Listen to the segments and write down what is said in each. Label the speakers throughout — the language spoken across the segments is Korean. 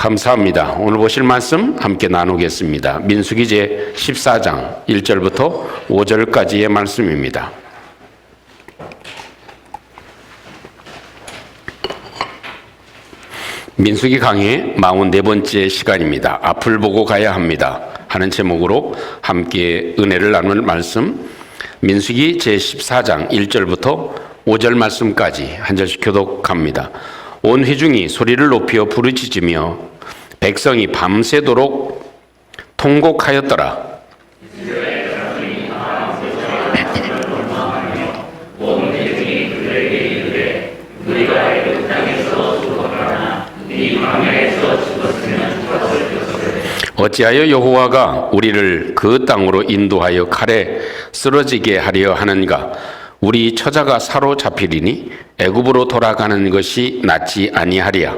Speaker 1: 감사합니다. 오늘 보실 말씀 함께 나누겠습니다. 민수기 제 14장 1절부터 5절까지의 말씀입니다. 민수기 강의 44번째 시간입니다. 앞을 보고 가야 합니다 하는 제목으로 함께 은혜를 나눌 말씀, 민수기 제 14장 1절부터 5절 말씀까지 한 절씩 교독합니다. 온 회중이 소리를 높여 부르짖으며 백성이 밤새도록 통곡하였더라. 어찌하여 여호와가 우리를 그 땅으로 인도하여 칼에 쓰러지게 하려 하는가? 우리 처자가 사로잡히리니 애굽으로 돌아가는 것이 낫지 아니하리야.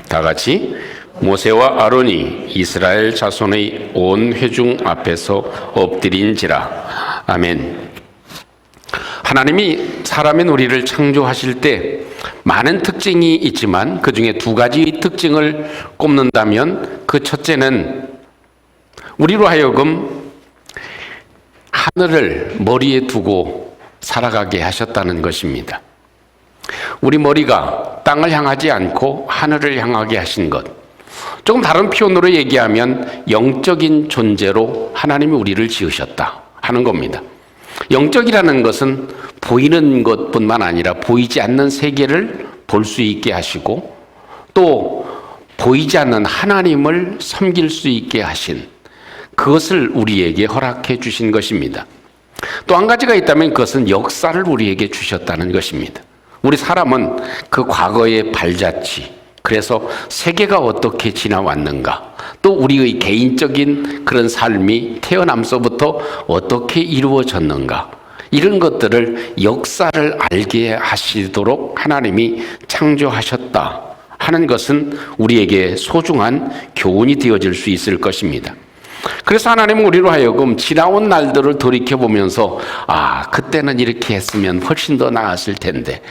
Speaker 1: 다 같이 모세와 아론이 이스라엘 자손의 온 회중 앞에서 엎드린지라. 아멘. 하나님이 사람인 우리를 창조하실 때 많은 특징이 있지만 그 중에 두 가지 특징을 꼽는다면 그 첫째는 우리로 하여금 하늘을 머리에 두고 살아가게 하셨다는 것입니다. 우리 머리가 땅을 향하지 않고 하늘을 향하게 하신 것. 조금 다른 표현으로 얘기하면 영적인 존재로 하나님이 우리를 지으셨다 하는 겁니다. 영적이라는 것은 보이는 것뿐만 아니라 보이지 않는 세계를 볼 수 있게 하시고 또 보이지 않는 하나님을 섬길 수 있게 하신 그것을 우리에게 허락해 주신 것입니다. 또 한 가지가 있다면 그것은 역사를 우리에게 주셨다는 것입니다. 우리 사람은 그 과거의 발자취, 그래서 세계가 어떻게 지나왔는가, 또 우리의 개인적인 그런 삶이 태어남서부터 어떻게 이루어졌는가, 이런 것들을 역사를 알게 하시도록 하나님이 창조하셨다 하는 것은 우리에게 소중한 교훈이 되어질 수 있을 것입니다. 그래서 하나님은 우리로 하여금 지나온 날들을 돌이켜보면서 그때는 이렇게 했으면 훨씬 더 나았을 텐데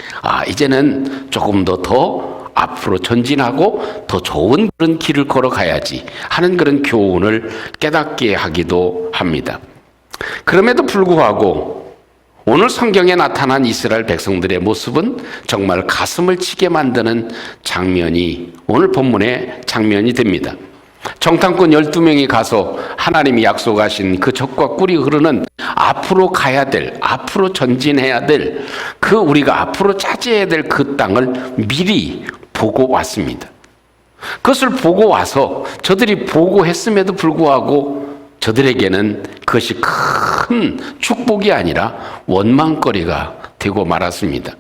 Speaker 1: 이제는 조금 더 앞으로 전진하고 더 좋은 그런 길을 걸어가야지 하는 그런 교훈을 깨닫게 하기도 합니다. 그럼에도 불구하고 오늘 성경에 나타난 이스라엘 백성들의 모습은 정말 가슴을 치게 만드는 장면이 오늘 본문의 장면이 됩니다. 정탐꾼 12명이 가서 하나님이 약속하신 그 젖과 꿀이 흐르는 앞으로 가야 될, 앞으로 전진해야 될, 그 우리가 앞으로 차지해야 될 그 땅을 미리 보고 왔습니다. 그것을 보고 와서 저들이 보고했음에도 불구하고 저들에게는 그것이 큰 축복이 아니라 원망거리가 되고 말았습니다.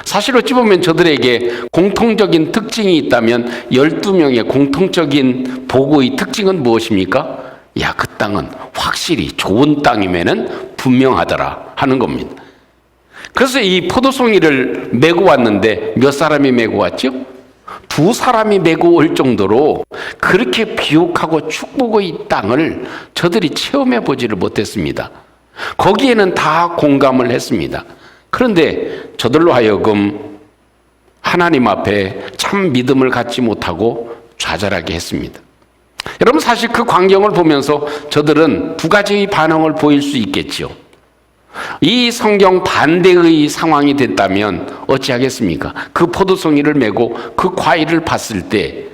Speaker 1: 사실 어찌 보면 저들에게 공통적인 특징이 있다면 12명의 공통적인 보고의 특징은 무엇입니까? 그 땅은 확실히 좋은 땅임에는 분명하더라 하는 겁니다. 그래서 이 포도송이를 메고 왔는데 몇 사람이 메고 왔죠? 2사람이 메고 올 정도로 그렇게 비옥하고 축복의 땅을 저들이 체험해 보지를 못했습니다. 거기에는 다 공감을 했습니다. 그런데 저들로 하여금 하나님 앞에 참 믿음을 갖지 못하고 좌절하게 했습니다. 여러분, 사실 그 광경을 보면서 저들은 두 가지의 반응을 보일 수 있겠죠. 이 성경 반대의 상황이 됐다면 어찌하겠습니까? 그 포도송이를 메고 그 과일을 봤을 때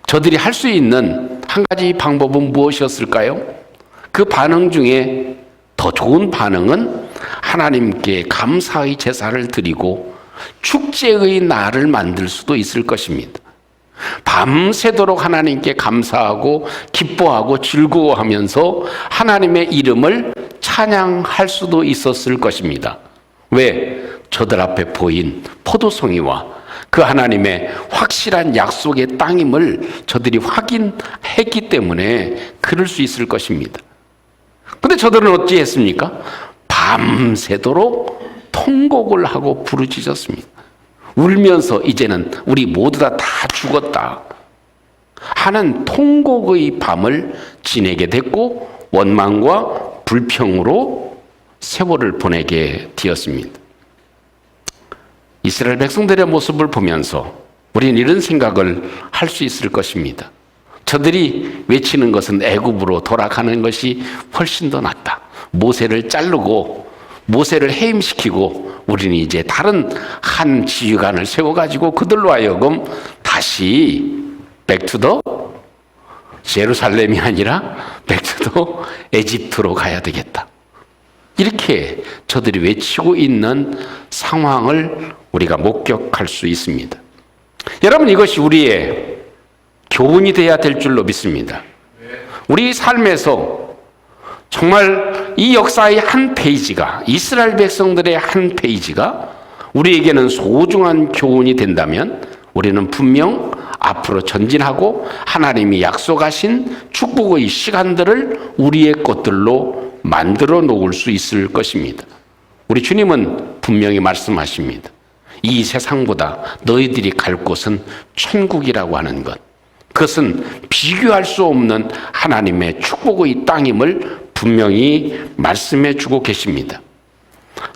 Speaker 1: 저들이 할 수 있는 한 가지 방법은 무엇이었을까요? 그 반응 중에 더 좋은 반응은 하나님께 감사의 제사를 드리고 축제의 날을 만들 수도 있을 것입니다. 밤새도록 하나님께 감사하고 기뻐하고 즐거워하면서 하나님의 이름을 찬양할 수도 있었을 것입니다. 왜? 저들 앞에 보인 포도송이와 그 하나님의 확실한 약속의 땅임을 저들이 확인했기 때문에 그럴 수 있을 것입니다. 근데 저들은 어찌했습니까? 밤새도록 통곡을 하고 부르짖었습니다. 울면서 이제는 우리 모두 다 죽었다 하는 통곡의 밤을 지내게 됐고 원망과 불평으로 세월을 보내게 되었습니다. 이스라엘 백성들의 모습을 보면서 우리는 이런 생각을 할 수 있을 것입니다. 저들이 외치는 것은 애굽으로 돌아가는 것이 훨씬 더 낫다. 모세를 자르고 모세를 해임시키고 우리는 이제 다른 한 지휘관을 세워가지고 그들로 하여금 다시 백투더 예루살렘이 아니라 백투더 에집트로 가야 되겠다. 이렇게 저들이 외치고 있는 상황을 우리가 목격할 수 있습니다. 여러분, 이것이 우리의 교훈이 되어야 될 줄로 믿습니다. 우리 삶에서 정말 이 역사의 한 페이지가, 이스라엘 백성들의 한 페이지가 우리에게는 소중한 교훈이 된다면 우리는 분명 앞으로 전진하고 하나님이 약속하신 축복의 시간들을 우리의 것들로 만들어 놓을 수 있을 것입니다. 우리 주님은 분명히 말씀하십니다. 이 세상보다 너희들이 갈 곳은 천국이라고 하는 것, 그것은 비교할 수 없는 하나님의 축복의 땅임을 분명히 말씀해 주고 계십니다.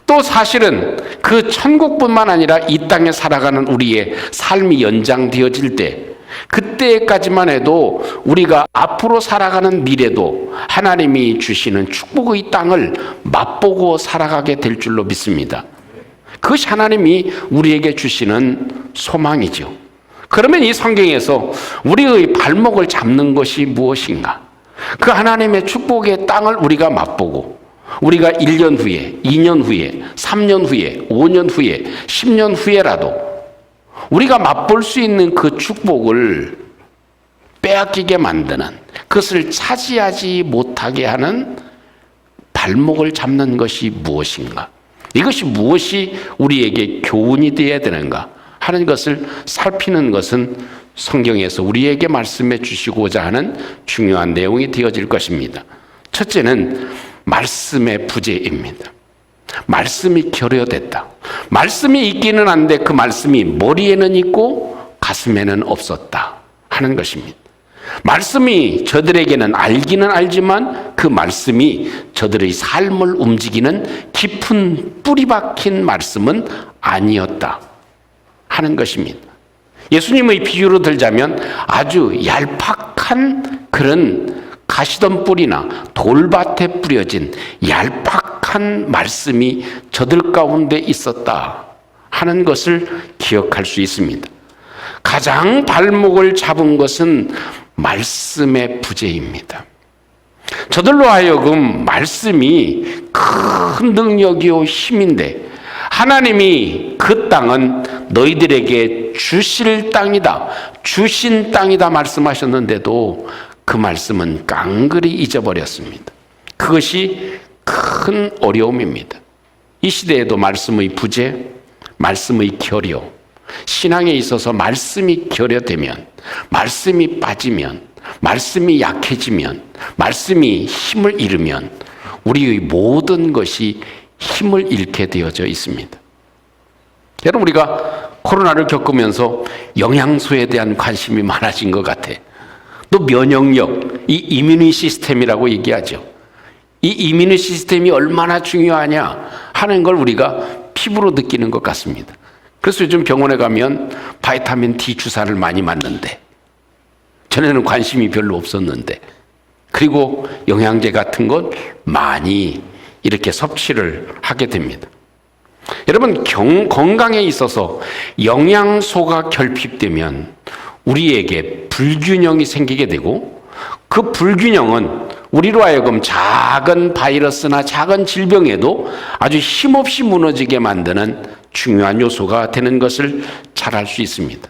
Speaker 1: 또 사실은 그 천국뿐만 아니라 이 땅에 살아가는 우리의 삶이 연장되어질 때, 그때까지만 해도 우리가 앞으로 살아가는 미래도 하나님이 주시는 축복의 땅을 맛보고 살아가게 될 줄로 믿습니다. 그것이 하나님이 우리에게 주시는 소망이죠. 그러면 이 성경에서 우리의 발목을 잡는 것이 무엇인가? 그 하나님의 축복의 땅을 우리가 맛보고 우리가 1년 후에, 2년 후에, 3년 후에, 5년 후에, 10년 후에라도 우리가 맛볼 수 있는 그 축복을 빼앗기게 만드는, 그것을 차지하지 못하게 하는 발목을 잡는 것이 무엇인가? 이것이 무엇이 우리에게 교훈이 되어야 되는가 하는 것을 살피는 것은 성경에서 우리에게 말씀해 주시고자 하는 중요한 내용이 되어질 것입니다. 첫째는 말씀의 부재입니다. 말씀이 결여됐다. 말씀이 있기는 한데 그 말씀이 머리에는 있고 가슴에는 없었다 하는 것입니다. 말씀이 저들에게는 알기는 알지만 그 말씀이 저들의 삶을 움직이는 깊은 뿌리 박힌 말씀은 아니었다 하는 것입니다. 예수님의 비유로 들자면 아주 얄팍한 그런 가시덤 뿌리나 돌밭에 뿌려진 얄팍한 말씀이 저들 가운데 있었다 하는 것을 기억할 수 있습니다. 가장 발목을 잡은 것은 말씀의 부재입니다. 저들로 하여금 말씀이 큰 능력이요 힘인데 하나님이 그 땅은 너희들에게 주실 땅이다, 주신 땅이다 말씀하셨는데도 그 말씀은 깡그리 잊어버렸습니다. 그것이 큰 어려움입니다. 이 시대에도 말씀의 부재, 말씀의 결여, 신앙에 있어서 말씀이 결여되면, 말씀이 빠지면, 말씀이 약해지면, 말씀이 힘을 잃으면 우리의 모든 것이 힘을 잃게 되어져 있습니다. 여러분, 우리가 코로나를 겪으면서 영양소에 대한 관심이 많아진 것 같아. 또 면역력, 이 이뮤니 시스템이라고 얘기하죠. 이 이뮤니 시스템이 얼마나 중요하냐 하는 걸 우리가 피부로 느끼는 것 같습니다. 그래서 요즘 병원에 가면 바이타민 D 주사를 많이 맞는데, 전에는 관심이 별로 없었는데, 그리고 영양제 같은 것 많이 이렇게 섭취를 하게 됩니다. 여러분, 건강에 있어서 영양소가 결핍되면 우리에게 불균형이 생기게 되고, 그 불균형은 우리로 하여금 작은 바이러스나 작은 질병에도 아주 힘없이 무너지게 만드는 중요한 요소가 되는 것을 잘 알 수 있습니다.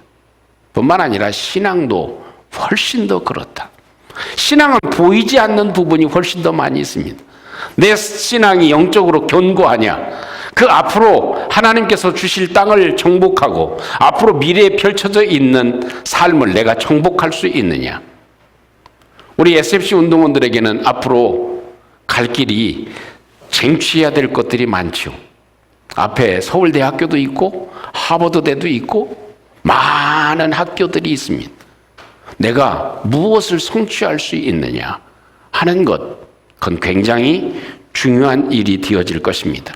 Speaker 1: 뿐만 아니라 신앙도 훨씬 더 그렇다. 신앙은 보이지 않는 부분이 훨씬 더 많이 있습니다. 내 신앙이 영적으로 견고하냐, 그 앞으로 하나님께서 주실 땅을 정복하고 앞으로 미래에 펼쳐져 있는 삶을 내가 정복할 수 있느냐. 우리 SFC 운동원들에게는 앞으로 갈 길이 쟁취해야 될 것들이 많죠. 앞에 서울대학교도 있고 하버드대도 있고 많은 학교들이 있습니다. 내가 무엇을 성취할 수 있느냐 하는 것, 그건 굉장히 중요한 일이 되어질 것입니다.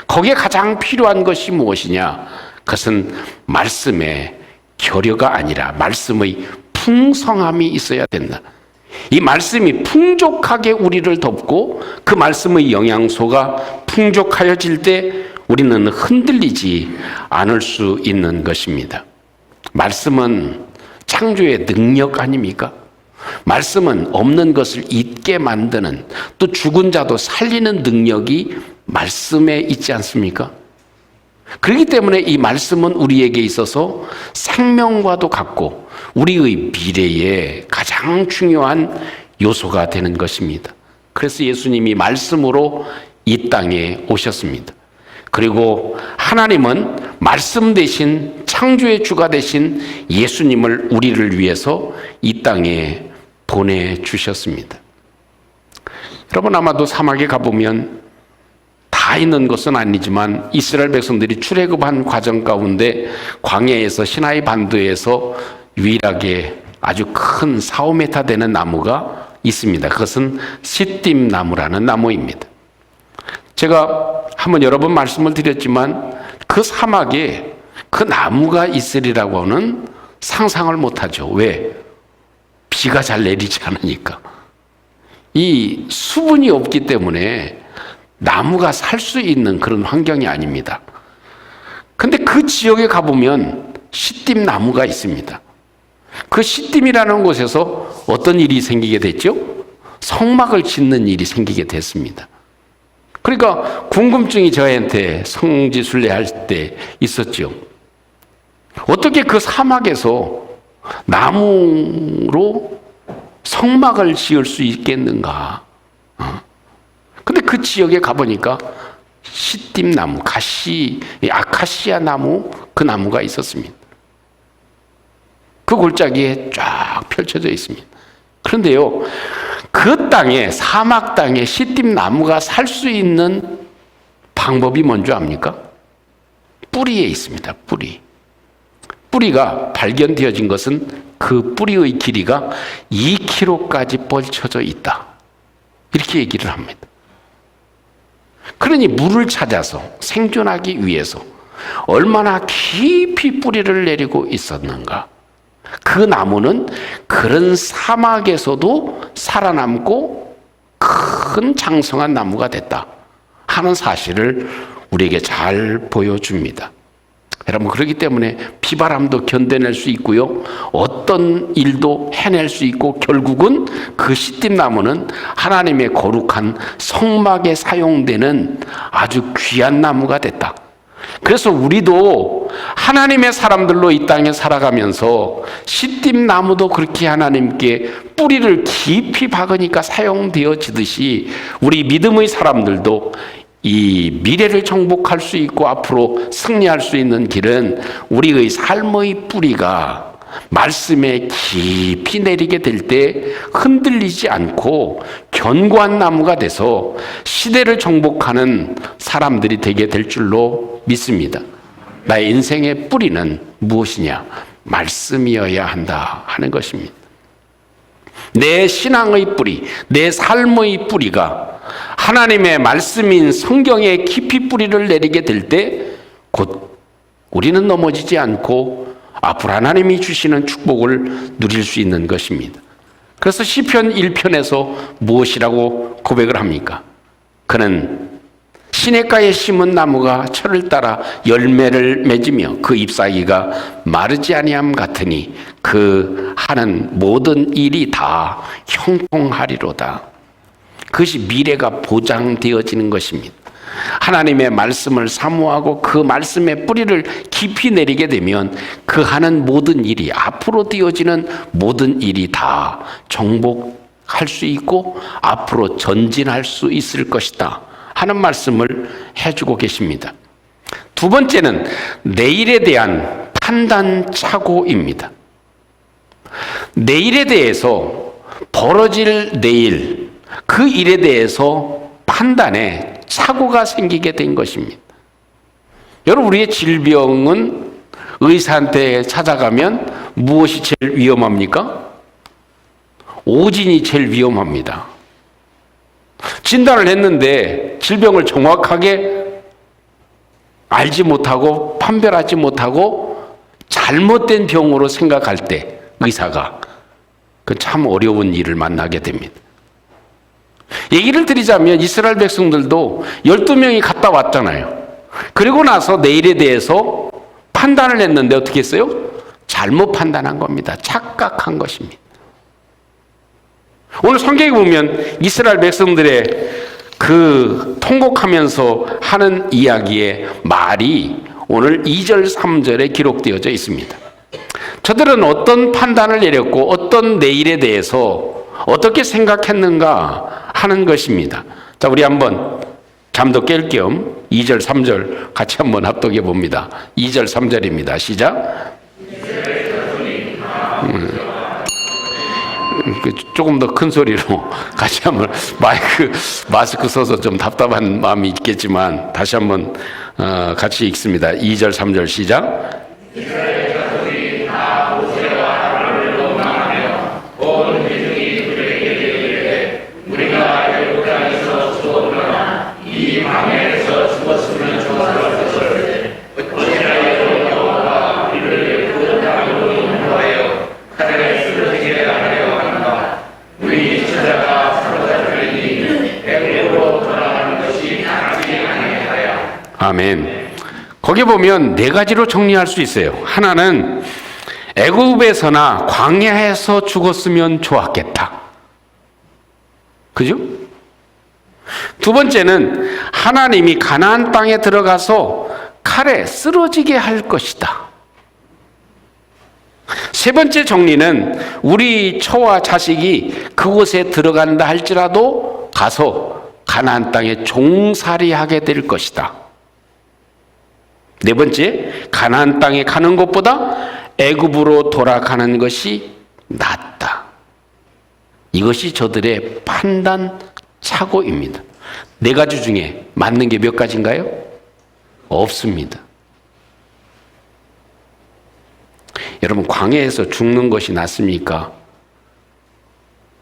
Speaker 1: 거기에 가장 필요한 것이 무엇이냐? 그것은 말씀의 결여가 아니라 말씀의 풍성함이 있어야 된다. 이 말씀이 풍족하게 우리를 덮고 그 말씀의 영양소가 풍족하여질 때 우리는 흔들리지 않을 수 있는 것입니다. 말씀은 창조의 능력 아닙니까? 말씀은 없는 것을 있게 만드는, 또 죽은 자도 살리는 능력이 말씀에 있지 않습니까? 그렇기 때문에 이 말씀은 우리에게 있어서 생명과도 같고 우리의 미래에 가장 중요한 요소가 되는 것입니다. 그래서 예수님이 말씀으로 이 땅에 오셨습니다. 그리고 하나님은 말씀 대신 창조의 주가 되신 예수님을 우리를 위해서 이 땅에 보내주셨습니다. 여러분, 아마도 사막에 가보면 다 있는 것은 아니지만 이스라엘 백성들이 출애굽한 과정 가운데 광야에서 시나이 반도에서 유일하게 아주 큰 4~5m 되는 나무가 있습니다. 그것은 시딤 나무라는 나무입니다. 제가 한번 여러 번 말씀을 드렸지만 그 사막에 그 나무가 있으리라고는 상상을 못하죠. 왜? 비가 잘 내리지 않으니까. 이 수분이 없기 때문에 나무가 살 수 있는 그런 환경이 아닙니다. 근데 그 지역에 가보면 시딤 나무가 있습니다. 그 시딤이라는 곳에서 어떤 일이 생기게 됐죠? 성막을 짓는 일이 생기게 됐습니다. 그러니까 궁금증이 저한테 성지순례할 때 있었죠. 어떻게 그 사막에서 나무로 성막을 지을 수 있겠는가? 근데 그 지역에 가보니까 시딤 나무, 아카시아 나무, 그 나무가 있었습니다. 그 골짜기에 쫙 펼쳐져 있습니다. 그런데요, 그 땅에, 사막 땅에 시딤 나무가 살 수 있는 방법이 뭔지 압니까? 뿌리에 있습니다. 뿌리가 발견되어진 것은 그 뿌리의 길이가 2km까지 뻗쳐져 있다. 이렇게 얘기를 합니다. 그러니 물을 찾아서 생존하기 위해서 얼마나 깊이 뿌리를 내리고 있었는가. 그 나무는 그런 사막에서도 살아남고 큰 장성한 나무가 됐다 하는 사실을 우리에게 잘 보여줍니다. 여러분, 그렇기 때문에 비바람도 견뎌낼 수 있고요, 어떤 일도 해낼 수 있고, 결국은 그 시딤나무는 하나님의 거룩한 성막에 사용되는 아주 귀한 나무가 됐다. 그래서 우리도 하나님의 사람들로 이 땅에 살아가면서 시딤나무도 그렇게 하나님께 뿌리를 깊이 박으니까 사용되어지듯이 우리 믿음의 사람들도 이 미래를 정복할 수 있고 앞으로 승리할 수 있는 길은 우리의 삶의 뿌리가 말씀에 깊이 내리게 될 때 흔들리지 않고 견고한 나무가 돼서 시대를 정복하는 사람들이 되게 될 줄로 믿습니다. 나의 인생의 뿌리는 무엇이냐? 말씀이어야 한다 하는 것입니다. 내 신앙의 뿌리, 내 삶의 뿌리가 하나님의 말씀인 성경에 깊이 뿌리를 내리게 될 때 곧 우리는 넘어지지 않고 앞으로 하나님이 주시는 축복을 누릴 수 있는 것입니다. 그래서 시편 1편에서 무엇이라고 고백을 합니까? 그는 시냇가에 심은 나무가 철을 따라 열매를 맺으며 그 잎사귀가 마르지 아니함 같으니 그 하는 모든 일이 다 형통하리로다. 그것이 미래가 보장되어지는 것입니다. 하나님의 말씀을 사모하고 그 말씀의 뿌리를 깊이 내리게 되면 그 하는 모든 일이, 앞으로 되어지는 모든 일이 다 정복할 수 있고 앞으로 전진할 수 있을 것이다 하는 말씀을 해주고 계십니다. 두 번째는 내일에 대한 판단 착오입니다. 내일에 대해서, 벌어질 내일, 그 일에 대해서 판단에 착오가 생기게 된 것입니다. 여러분, 우리의 질병은 의사한테 찾아가면 무엇이 제일 위험합니까? 오진이 제일 위험합니다. 진단을 했는데 질병을 정확하게 알지 못하고 판별하지 못하고 잘못된 병으로 생각할 때 의사가 그 참 어려운 일을 만나게 됩니다. 얘기를 드리자면 이스라엘 백성들도 12명이 갔다 왔잖아요. 그리고 나서 내일에 대해서 판단을 했는데 어떻게 했어요? 잘못 판단한 겁니다. 착각한 것입니다. 오늘 성경에 보면 이스라엘 백성들의 그 통곡하면서 하는 이야기의 말이 오늘 2절, 3절에 기록되어져 있습니다. 저들은 어떤 판단을 내렸고 어떤 내일에 대해서 어떻게 생각했는가 하는 것입니다. 자, 우리 한번 잠도 깰 겸 2절, 3절 같이 한번 합독해 봅니다. 2절, 3절입니다. 시작. 조금 더 큰 소리로 같이 한번 마스크 써서 좀 답답한 마음이 있겠지만 다시 한번 같이 읽습니다. 2절, 3절 시작. 아멘. 거기 보면 네 가지로 정리할 수 있어요. 하나는 애굽에서나 광야에서 죽었으면 좋았겠다. 그죠? 두 번째는 하나님이 가나안 땅에 들어가서 칼에 쓰러지게 할 것이다. 세 번째 정리는 우리 처와 자식이 그곳에 들어간다 할지라도 가서 가나안 땅에 종살이하게 될 것이다. 네 번째, 가나안 땅에 가는 것보다 애굽으로 돌아가는 것이 낫다. 이것이 저들의 판단 착오입니다. 네 가지 중에 맞는 게 몇 가지인가요? 없습니다. 여러분, 광야에서 죽는 것이 낫습니까?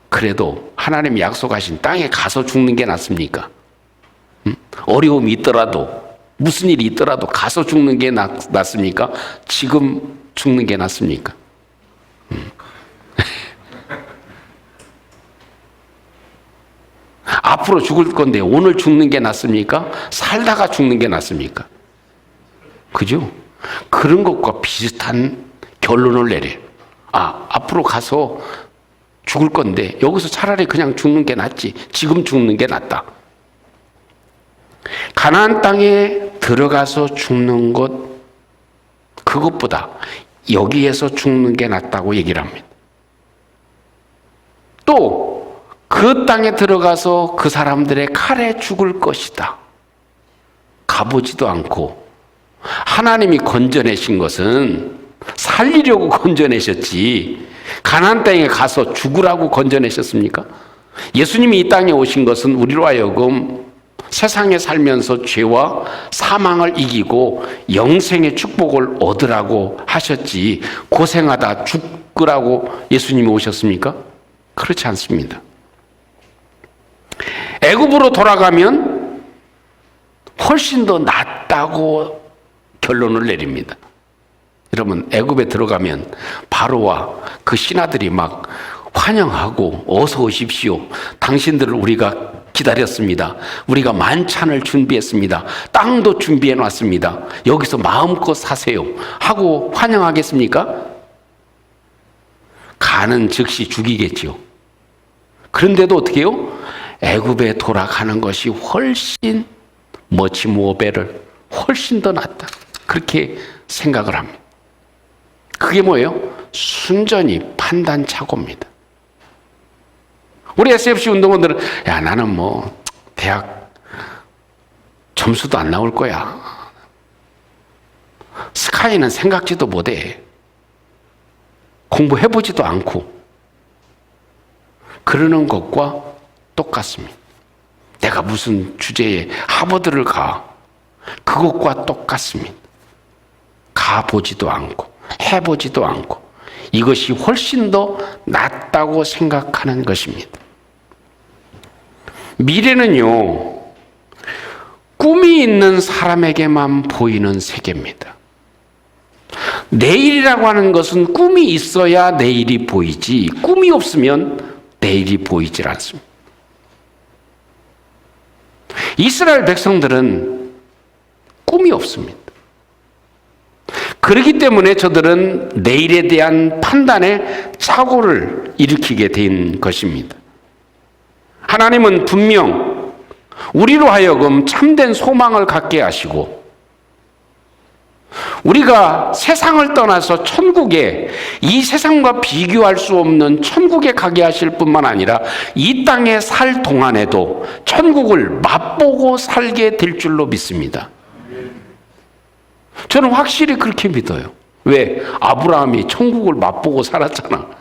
Speaker 1: 그래도 하나님이 약속하신 땅에 가서 죽는 게 낫습니까? 어려움이 있더라도 무슨 일이 있더라도 가서 죽는 게 낫습니까? 지금 죽는 게 낫습니까? 앞으로 죽을 건데 오늘 죽는 게 낫습니까? 살다가 죽는 게 낫습니까? 그죠? 그런 것과 비슷한 결론을 내려요. 앞으로 가서 죽을 건데 여기서 차라리 그냥 죽는 게 낫지. 지금 죽는 게 낫다. 가나안 땅에 들어가서 죽는 것, 그것보다 여기에서 죽는 게 낫다고 얘기를 합니다. 또 그 땅에 들어가서 그 사람들의 칼에 죽을 것이다. 가보지도 않고 하나님이 건져내신 것은 살리려고 건져내셨지 가나안 땅에 가서 죽으라고 건져내셨습니까? 예수님이 이 땅에 오신 것은 우리로 하여금 세상에 살면서 죄와 사망을 이기고 영생의 축복을 얻으라고 하셨지 고생하다 죽으라고 예수님이 오셨습니까? 그렇지 않습니다. 애굽으로 돌아가면 훨씬 더 낫다고 결론을 내립니다. 여러분, 애굽에 들어가면 바로와 그 신하들이 막 환영하고 어서 오십시오. 당신들을 우리가 기다렸습니다. 우리가 만찬을 준비했습니다. 땅도 준비해 놨습니다. 여기서 마음껏 사세요. 하고 환영하겠습니까? 가는 즉시 죽이겠죠. 그런데도 어떻게 해요? 애굽에 돌아가는 것이 훨씬 much more better, 훨씬 더 낫다. 그렇게 생각을 합니다. 그게 뭐예요? 순전히 판단 착오입니다. 우리 SFC 운동원들은 야, 나는 뭐 대학 점수도 안 나올 거야. 스카이는 생각지도 못해. 공부해보지도 않고. 그러는 것과 똑같습니다. 내가 무슨 주제에 하버드를 가. 그것과 똑같습니다. 가보지도 않고 해보지도 않고 이것이 훨씬 더 낫다고 생각하는 것입니다. 미래는요, 꿈이 있는 사람에게만 보이는 세계입니다. 내일이라고 하는 것은 꿈이 있어야 내일이 보이지, 꿈이 없으면 내일이 보이질 않습니다. 이스라엘 백성들은 꿈이 없습니다. 그렇기 때문에 저들은 내일에 대한 판단에 착오를 일으키게 된 것입니다. 하나님은 분명 우리로 하여금 참된 소망을 갖게 하시고, 우리가 세상을 떠나서 천국에, 이 세상과 비교할 수 없는 천국에 가게 하실 뿐만 아니라 이 땅에 살 동안에도 천국을 맛보고 살게 될 줄로 믿습니다. 저는 확실히 그렇게 믿어요. 왜? 아브라함이 천국을 맛보고 살았잖아.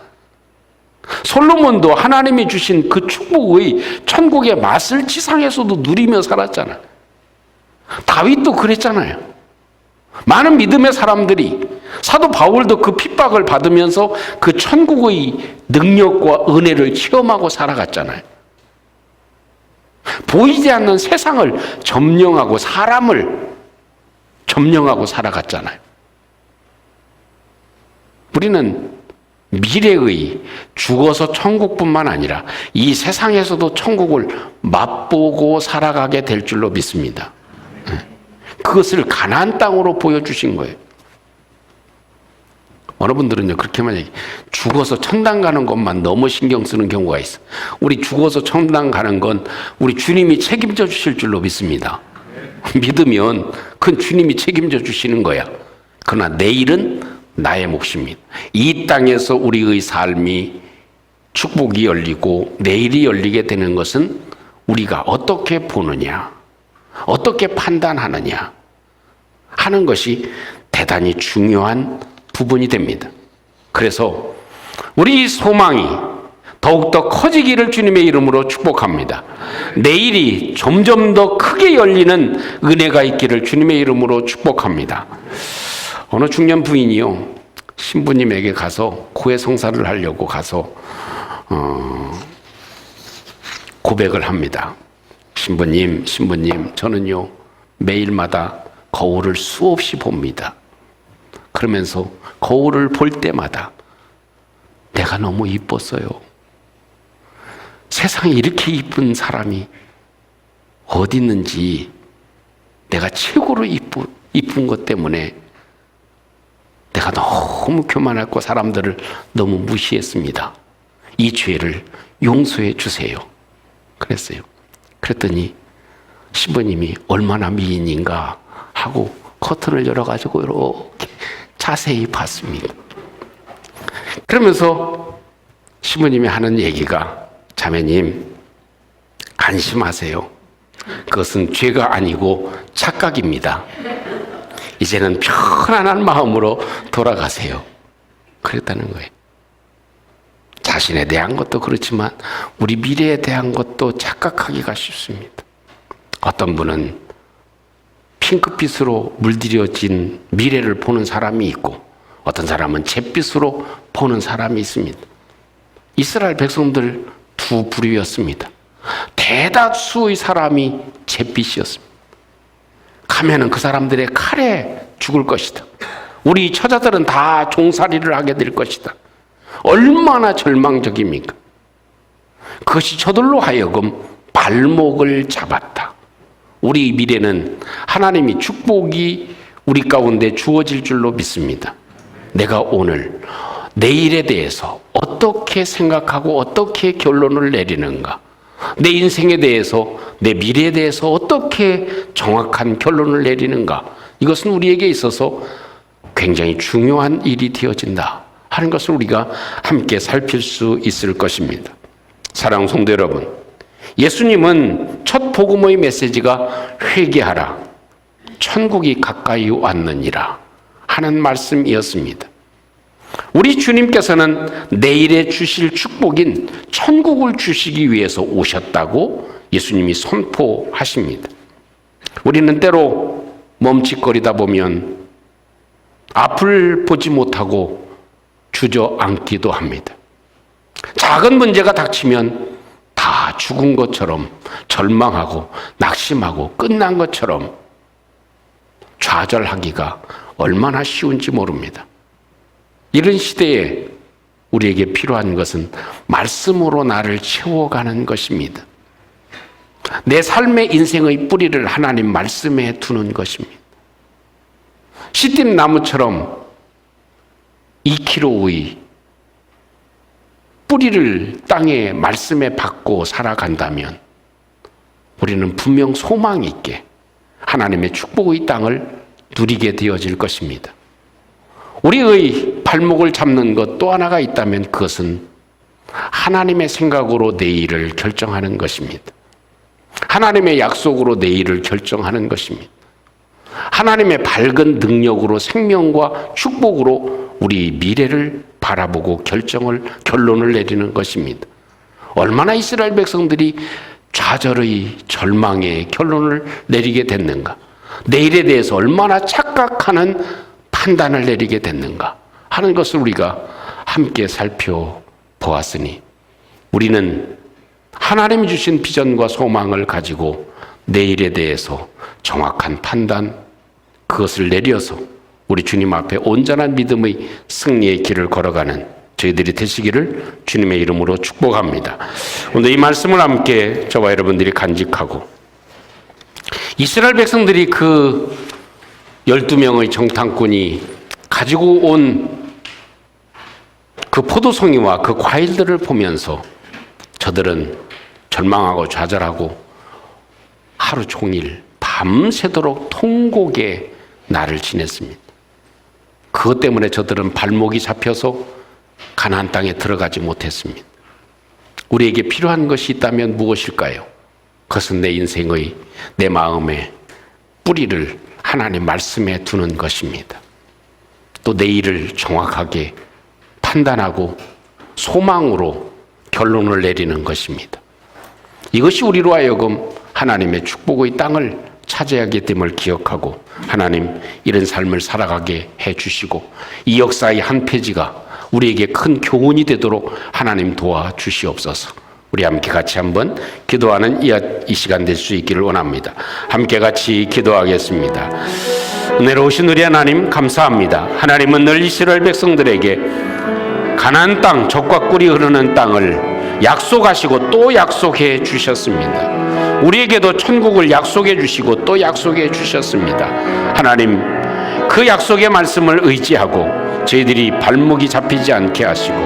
Speaker 1: 솔로몬도 하나님이 주신 그 축복의 천국의 맛을 지상에서도 누리며 살았잖아. 다윗도 그랬잖아요. 많은 믿음의 사람들이, 사도 바울도 그 핍박을 받으면서 그 천국의 능력과 은혜를 체험하고 살아갔잖아요. 보이지 않는 세상을 점령하고 사람을 점령하고 살아갔잖아요. 우리는 미래의 죽어서 천국뿐만 아니라 이 세상에서도 천국을 맛보고 살아가게 될 줄로 믿습니다. 그것을 가나안 땅으로 보여주신 거예요. 어느 분들은요, 그렇게만 얘기해. 죽어서 천당 가는 것만 너무 신경 쓰는 경우가 있어. 우리 죽어서 천당 가는 건 우리 주님이 책임져 주실 줄로 믿습니다. 믿으면 그건 주님이 책임져 주시는 거야. 그러나 내일은 나의 몫입니다. 이 땅에서 우리의 삶이 축복이 열리고 내일이 열리게 되는 것은 우리가 어떻게 보느냐, 어떻게 판단하느냐 하는 것이 대단히 중요한 부분이 됩니다. 그래서 우리 소망이 더욱더 커지기를 주님의 이름으로 축복합니다. 내일이 점점 더 크게 열리는 은혜가 있기를 주님의 이름으로 축복합니다. 어느 중년 부인이요, 신부님에게 가서 고해 성사를 하려고 가서 고백을 합니다. 신부님, 저는요 매일마다 거울을 수없이 봅니다. 그러면서 거울을 볼 때마다 내가 너무 이뻤어요. 세상에 이렇게 이쁜 사람이 어디 있는지, 내가 최고로 이쁜 것 때문에 내가 너무 교만했고 사람들을 너무 무시했습니다. 이 죄를 용서해 주세요. 그랬어요. 그랬더니 신부님이 얼마나 미인인가 하고 커튼을 열어가지고 이렇게 자세히 봤습니다. 그러면서 신부님이 하는 얘기가, 자매님 안심하세요. 그것은 죄가 아니고 착각입니다. 이제는 편안한 마음으로 돌아가세요. 그랬다는 거예요. 자신에 대한 것도 그렇지만 우리 미래에 대한 것도 착각하기가 쉽습니다. 어떤 분은 핑크빛으로 물들여진 미래를 보는 사람이 있고, 어떤 사람은 잿빛으로 보는 사람이 있습니다. 이스라엘 백성들 두 부류였습니다. 대다수의 사람이 잿빛이었습니다. 가면은 그 사람들의 칼에 죽을 것이다. 우리 처자들은 다 종살이를 하게 될 것이다. 얼마나 절망적입니까? 그것이 저들로 하여금 발목을 잡았다. 우리 미래는 하나님이 축복이 우리 가운데 주어질 줄로 믿습니다. 내가 오늘 내일에 대해서 어떻게 생각하고 어떻게 결론을 내리는가, 내 인생에 대해서, 내 미래에 대해서 어떻게 정확한 결론을 내리는가, 이것은 우리에게 있어서 굉장히 중요한 일이 되어진다 하는 것을 우리가 함께 살필 수 있을 것입니다. 사랑하는 성도 여러분, 예수님은 첫 복음의 메시지가 회개하라, 천국이 가까이 왔느니라 하는 말씀이었습니다. 우리 주님께서는 내일에 주실 축복인 천국을 주시기 위해서 오셨다고 예수님이 선포하십니다. 우리는 때로 멈칫거리다 보면 앞을 보지 못하고 주저앉기도 합니다. 작은 문제가 닥치면 다 죽은 것처럼 절망하고 낙심하고 끝난 것처럼 좌절하기가 얼마나 쉬운지 모릅니다. 이런 시대에 우리에게 필요한 것은 말씀으로 나를 채워가는 것입니다. 내 삶의 인생의 뿌리를 하나님 말씀에 두는 것입니다. 시딤 나무처럼 2km의 뿌리를 땅에 말씀에 박고 살아간다면 우리는 분명 소망 있게 하나님의 축복의 땅을 누리게 되어질 것입니다. 우리의 발목을 잡는 것 또 하나가 있다면 그것은 하나님의 생각으로 내일을 결정하는 것입니다. 하나님의 약속으로 내일을 결정하는 것입니다. 하나님의 밝은 능력으로 생명과 축복으로 우리 미래를 바라보고 결론을 내리는 것입니다. 얼마나 이스라엘 백성들이 좌절의 절망의 결론을 내리게 됐는가? 내일에 대해서 얼마나 착각하는 판단을 내리게 됐는가 하는 것을 우리가 함께 살펴보았으니 우리는 하나님이 주신 비전과 소망을 가지고 내일에 대해서 정확한 판단, 그것을 내려서 우리 주님 앞에 온전한 믿음의 승리의 길을 걸어가는 저희들이 되시기를 주님의 이름으로 축복합니다. 오늘 이 말씀을 함께 저와 여러분들이 간직하고 이스라엘 백성들이 그 12명의 정탐꾼이 가지고 온 그 포도송이와 그 과일들을 보면서 저들은 절망하고 좌절하고 하루 종일 밤새도록 통곡의 날을 지냈습니다. 그것 때문에 저들은 발목이 잡혀서 가나안 땅에 들어가지 못했습니다. 우리에게 필요한 것이 있다면 무엇일까요? 그것은 내 인생의, 내 마음의 뿌리를 하나님 말씀에 두는 것입니다. 또 내일을 정확하게 판단하고 소망으로 결론을 내리는 것입니다. 이것이 우리로 하여금 하나님의 축복의 땅을 차지하게 됨을 기억하고 하나님 이런 삶을 살아가게 해주시고 이 역사의 한 페이지가 우리에게 큰 교훈이 되도록 하나님 도와주시옵소서. 우리 함께 같이 한번 기도하는 이 시간 될 수 있기를 원합니다. 함께 같이 기도하겠습니다. 은혜로우신 우리 하나님 감사합니다. 하나님은 늘 이스라엘 백성들에게 가나안 땅, 젖과 꿀이 흐르는 땅을 약속하시고 또 약속해 주셨습니다. 우리에게도 천국을 약속해 주시고 또 약속해 주셨습니다. 하나님 그 약속의 말씀을 의지하고 저희들이 발목이 잡히지 않게 하시고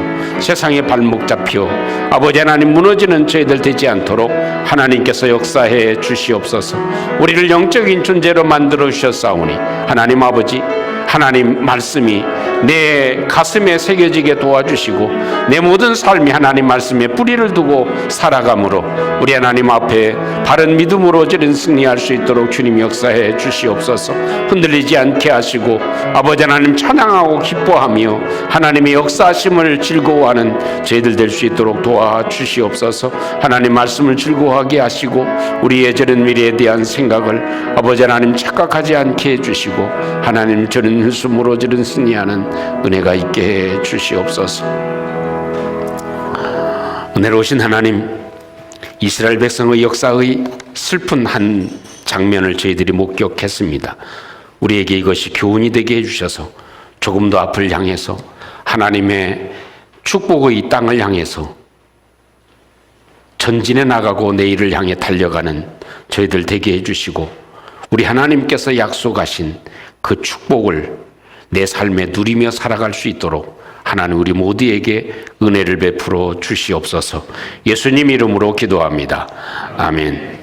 Speaker 1: 세상에 발목 잡혀 아버지 하나님 무너지는 저희들 되지 않도록 하나님께서 역사해 주시옵소서. 우리를 영적인 존재로 만들어 주셨사오니 하나님 아버지 하나님 말씀이 내 가슴에 새겨지게 도와주시고 내 모든 삶이 하나님 말씀에 뿌리를 두고 살아가므로 우리 하나님 앞에 바른 믿음으로 저는 승리할 수 있도록 주님 역사해 주시옵소서. 흔들리지 않게 하시고 아버지 하나님 찬양하고 기뻐하며 하나님의 역사하심을 즐거워하는 저희들 될 수 있도록 도와주시옵소서. 하나님 말씀을 즐거워하게 하시고 우리의 저런 미래에 대한 생각을 아버지 하나님 착각하지 않게 해주시고 하나님 저는 숨으로 저런 승리하는 은혜가 있게 해 주시옵소서. 은혜로우신 하나님, 이스라엘 백성의 역사의 슬픈 한 장면을 저희들이 목격했습니다. 우리에게 이것이 교훈이 되게 해주셔서 조금 더 앞을 향해서 하나님의 축복의 땅을 향해서 전진해 나가고 내일을 향해 달려가는 저희들 되게 해주시고 우리 하나님께서 약속하신 그 축복을 내 삶에 누리며 살아갈 수 있도록 하나님 우리 모두에게 은혜를 베풀어 주시옵소서. 예수님 이름으로 기도합니다. 아멘.